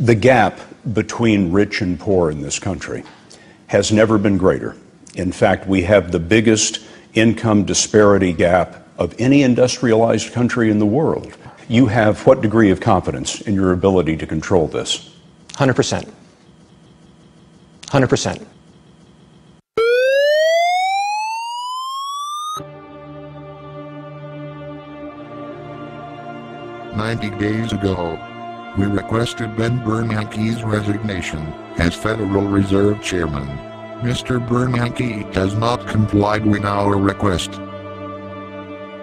The gap between rich and poor in this country has never been greater. In fact, we have the biggest income disparity gap of any industrialized country in the world. You have what degree of confidence in your ability to control this? 100%. 100%. "90 days ago, we requested Ben Bernanke's resignation as Federal Reserve Chairman. Mr. Bernanke has not complied with our request.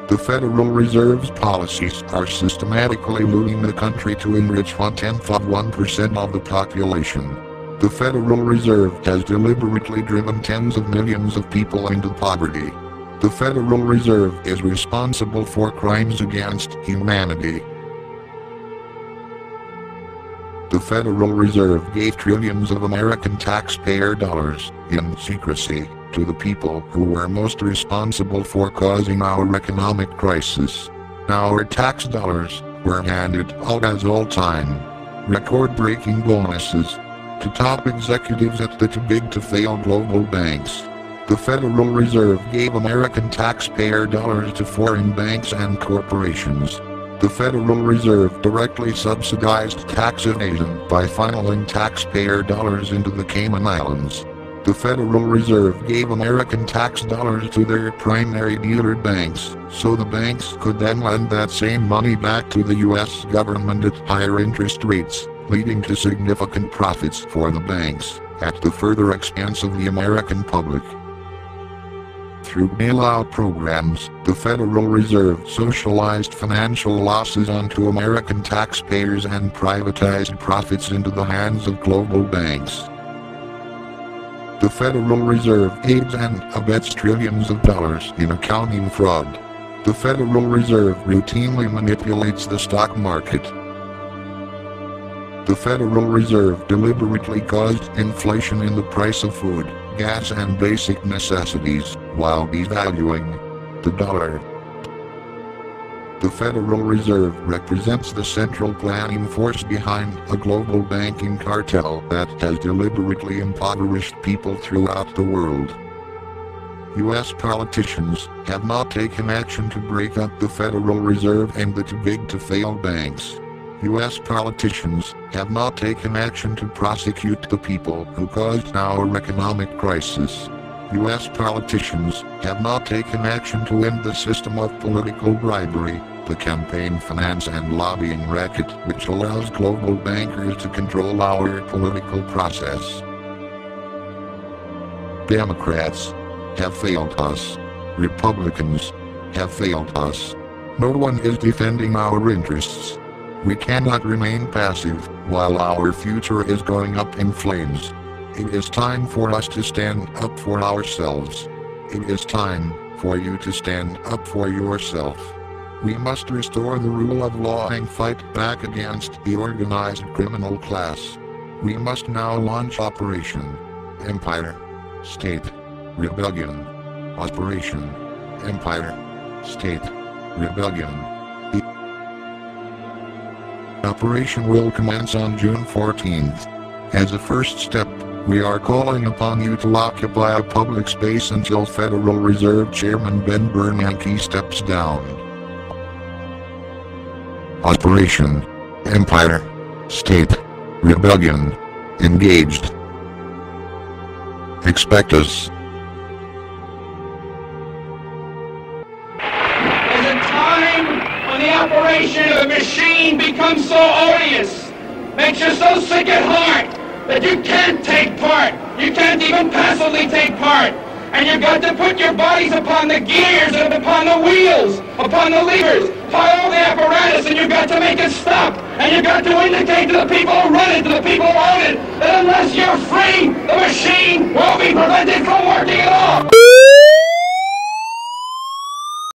The Federal Reserve's policies are systematically looting the country to enrich 0.1% of the population. The Federal Reserve has deliberately driven tens of millions of people into poverty. The Federal Reserve is responsible for crimes against humanity. The Federal Reserve gave trillions of American taxpayer dollars, in secrecy, to the people who were most responsible for causing our economic crisis. Our tax dollars were handed out as all-time, record-breaking bonuses to top executives at the too-big-to-fail global banks. The Federal Reserve gave American taxpayer dollars to foreign banks and corporations. The Federal Reserve directly subsidized tax evasion by funneling taxpayer dollars into the Cayman Islands. The Federal Reserve gave American tax dollars to their primary dealer banks, so the banks could then lend that same money back to the U.S. government at higher interest rates, leading to significant profits for the banks, at the further expense of the American public. Through bailout programs, the Federal Reserve socialized financial losses onto American taxpayers and privatized profits into the hands of global banks. The Federal Reserve aids and abets trillions of dollars in accounting fraud. The Federal Reserve routinely manipulates the stock market. The Federal Reserve deliberately caused inflation in the price of food, gas and basic necessities, while devaluing the dollar. The Federal Reserve represents the central planning force behind a global banking cartel that has deliberately impoverished people throughout the world. U.S. politicians have not taken action to break up the Federal Reserve and the too-big-to-fail banks. U.S. politicians have not taken action to prosecute the people who caused our economic crisis. U.S. politicians have not taken action to end the system of political bribery, the campaign finance and lobbying racket which allows global bankers to control our political process. Democrats have failed us. Republicans have failed us. No one is defending our interests. We cannot remain passive while our future is going up in flames. It is time for us to stand up for ourselves. It is time for you to stand up for yourself. We must restore the rule of law and fight back against the organized criminal class. We must now launch Operation Empire State Rebellion. Operation Empire State Rebellion. The operation will commence on June 14th. As a first step, we are calling upon you to occupy a public space until Federal Reserve Chairman Ben Bernanke steps down. Operation Empire State Rebellion engaged. Expect us. The operation of the machine becomes so odious, makes you so sick at heart that you can't take part. You can't even passively take part. And you've got to put your bodies upon the gears and upon the wheels, upon the levers, by all the apparatus, and you've got to make it stop. And you've got to indicate to the people who run it, to the people who own it, that unless you're free, the machine will be prevented from working at all.